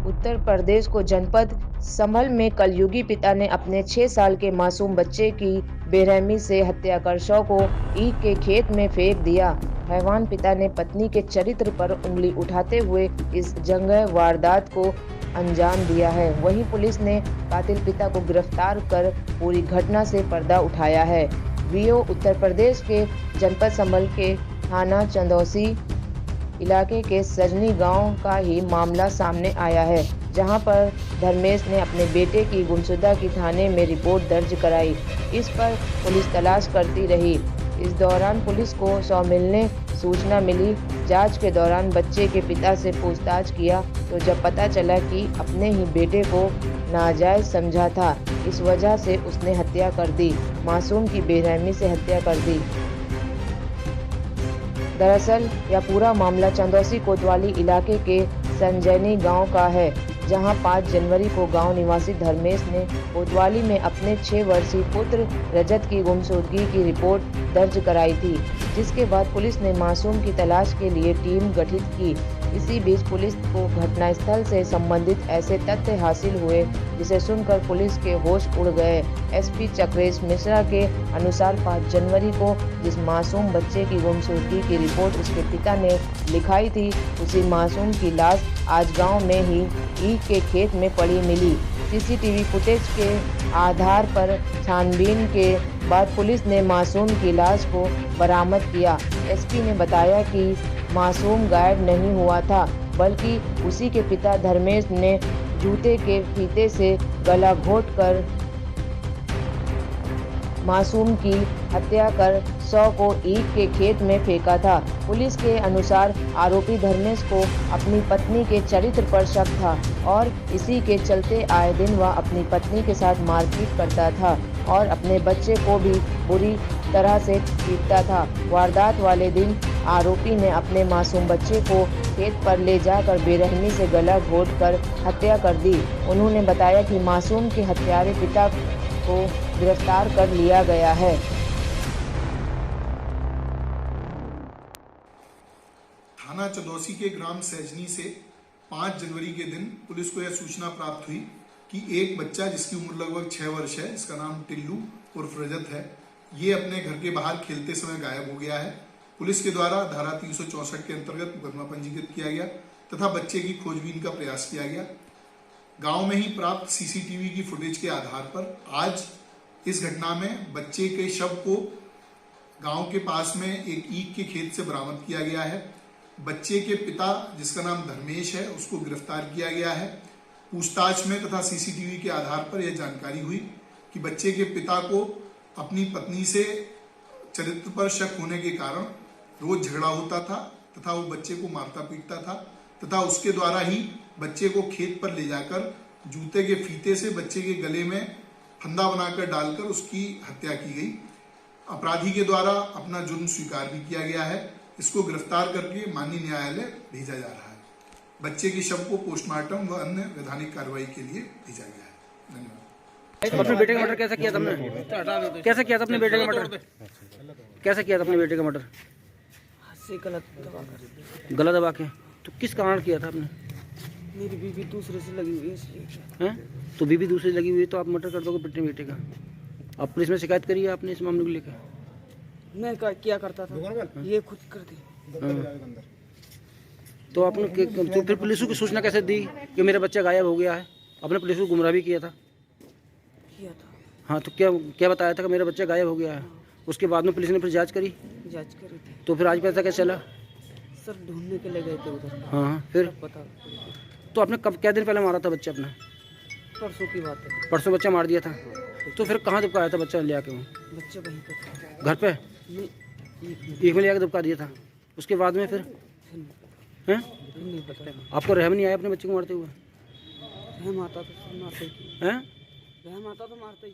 उत्तर प्रदेश को जनपद संभल में कलयुगी पिता ने अपने 6 साल के मासूम बच्चे की बेरहमी से हत्या कर शव को ईख के खेत में फेंक दिया। हैवान पिता ने पत्नी के चरित्र पर उंगली उठाते हुए इस जघन्य वारदात को अंजाम दिया है। वहीं पुलिस ने कातिल पिता को गिरफ्तार कर पूरी घटना से पर्दा उठाया है। वीओ उत्तर प्रदेश के जनपद संभल के थाना चंदौसी इलाके के सजनी गांव का ही मामला सामने आया है, जहां पर धर्मेश ने अपने बेटे की गुमशुदा की थाने में रिपोर्ट दर्ज कराई। इस पर पुलिस तलाश करती रही। इस दौरान पुलिस को शव मिलने सूचना मिली। जांच के दौरान बच्चे के पिता से पूछताछ किया तो जब पता चला कि अपने ही बेटे को नाजायज समझा था, इस वजह से उसने हत्या कर दी। मासूम की बेरहमी से हत्या कर दी। दरअसल यह पूरा मामला चंदौसी कोतवाली इलाके के संजैनी गांव का है, जहां 5 जनवरी को गांव निवासी धर्मेश ने कोतवाली में अपने 6 वर्षीय पुत्र रजत की गुमशुदगी की रिपोर्ट दर्ज कराई थी, जिसके बाद पुलिस ने मासूम की तलाश के लिए टीम गठित की। इसी बीच पुलिस को घटनास्थल से संबंधित ऐसे तथ्य हासिल हुए जिसे सुनकर पुलिस के होश उड़ गए। एसपी चक्रेश मिश्रा के अनुसार 5 जनवरी को जिस मासूम बच्चे की गुमशुदगी की रिपोर्ट उसके पिता ने लिखाई थी, उसी मासूम की लाश आज गांव में ही ईख के खेत में पड़ी मिली। सीसीटीवी फुटेज के आधार पर छानबीन के बाद पुलिस ने मासूम की लाश को बरामद किया। एसपी ने बताया कि मासूम गायब नहीं हुआ था, बल्कि उसी के पिता धर्मेश ने जूते के फीते से गला घोंटकर मासूम की हत्या कर शव को ईख के खेत में फेंका था। पुलिस के अनुसार आरोपी धर्मेश को अपनी पत्नी के चरित्र पर शक था और इसी के चलते आए दिन वह अपनी पत्नी के साथ मारपीट करता था और अपने बच्चे को भी बुरी तरह से पीटता था। वारदात वाले दिन आरोपी ने अपने मासूम बच्चे को खेत पर ले जाकर बेरहमी से गला घोंटकर हत्या कर दी। उन्होंने बताया कि मासूम के हत्यारे पिता को गिरफ्तार कर लिया गया है। थाना चंदौसी के ग्राम सैजनी से 5 जनवरी के दिन पुलिस को यह सूचना प्राप्त हुई कि एक बच्चा जिसकी उम्र लगभग 6 वर्ष है, इसका नाम टिल्लू उर्फ रजत है, ये अपने घर के बाहर खेलते समय गायब हो गया है। पुलिस के द्वारा धारा 364 के अंतर्गत मुकदमा पंजीकृत किया गया तथा बच्चे की खोजबीन का प्रयास किया गया। गांव में ही प्राप्त सीसीटीवी की फुटेज के आधार पर आज इस घटना में बच्चे के शव को गांव के पास में एक ईख के खेत से बरामद किया गया है। बच्चे के पिता जिसका नाम धर्मेश है, उसको गिरफ्तार किया गया है। पूछताछ में तथा सीसीटीवी के आधार पर यह जानकारी हुई कि बच्चे के पिता को अपनी पत्नी से चरित्र पर शक होने के कारण रोज झगड़ा होता था तथा वो बच्चे को मारता पीटता था तथा उसके द्वारा ही बच्चे को खेत पर ले जाकर जूते के फीते से बच्चे के गले में फंदा बनाकर डालकर उसकी हत्या की गई। अपराधी के द्वारा अपना जुर्म स्वीकार भी किया गया है। इसको गिरफ्तार करके माननीय न्यायालय भेजा जा रहा है। बच्चे के शव को पोस्टमार्टम व अन्य वैधानिक कार्रवाई के लिए भेजा गया है। धन्यवाद। अपने बेटे का मर्डर कैसे किया था तुमने? कैसे किया था अपने बेटे का मर्डर? कैसे किया था अपने बेटे का मर्डर? से गला दबा के। तो किस कारण किया था आपने? मेरी बीवी दूसरे से लगी हुई है इसलिए। हैं? तो बीवी दूसरी लगी हुई है तो आप मर्डर कर दोगे अपने बेटे का? आप पुलिस में शिकायत करी है आपने इस मामले को लेकर? मैं क्या करता था, ये खुद कर दी। तो आपने तो फिर पुलिस को सूचना कैसे दी कि मेरा बच्चा गायब हो गया है? आपने पुलिस को गुमराह भी किया था। हाँ, तो क्या बताया था कि मेरा बच्चा गायब हो गया है? उसके बाद में पुलिस ने फिर जांच करी थी। तो फिर आज पता कैसे चला? सर ढूंढने के लिए गए थे उधर। हाँ, फिर पता। तो आपने कब क्या दिन पहले मारा था बच्चा अपना? परसों की बात है। परसों बच्चा मार दिया था। तो फिर कहाँ दुबका आया था बच्चा ले आके? वो बच्चा वहीं पे था। घर पे ईख में ले आके दुबका दिया था। उसके बाद में फिर हैं? नहीं पता। आपको रहम नहीं आया अपने बच्चे को मारते हुए? रहम आता तो मारते ही। हैं? रहम आता तो मारते ही।